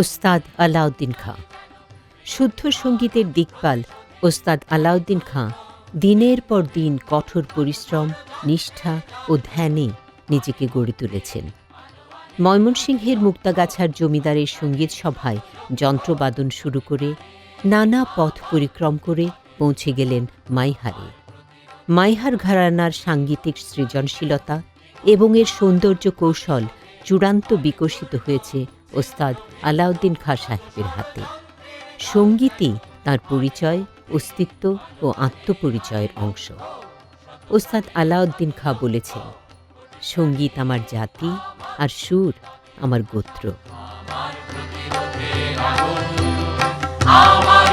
ওস্তাদ আলাউদ্দিন খাঁ। শুদ্ধ সঙ্গীতের দিকপাল ওস্তাদ আলাউদ্দিন খাঁ দিনের পর দিন কঠোর পরিশ্রম, নিষ্ঠা ও ধ্যানে নিজেকে গড়ে তুলেছেন। ময়মনসিংহের মুক্তাগাছার জমিদারের সঙ্গীত সভায় যন্ত্রবাদন শুরু করে নানা পথ পরিক্রম করে পৌঁছে গেলেন মাইহারে। মাইহার ঘরানার সাঙ্গীতিক সৃজনশীলতা এবং এর সৌন্দর্য কৌশল চূড়ান্ত বিকশিত হয়েছে ওস্তাদ আলাউদ্দিন খাঁ সাহেবের হাতে। সঙ্গীতই তাঁর পরিচয়, অস্তিত্ব ও আত্মপরিচয়ের অংশ। ওস্তাদ আলাউদ্দিন খাঁ বলেছেন, সঙ্গীত আমার জাতি আর সুর আমার গোত্র। আমার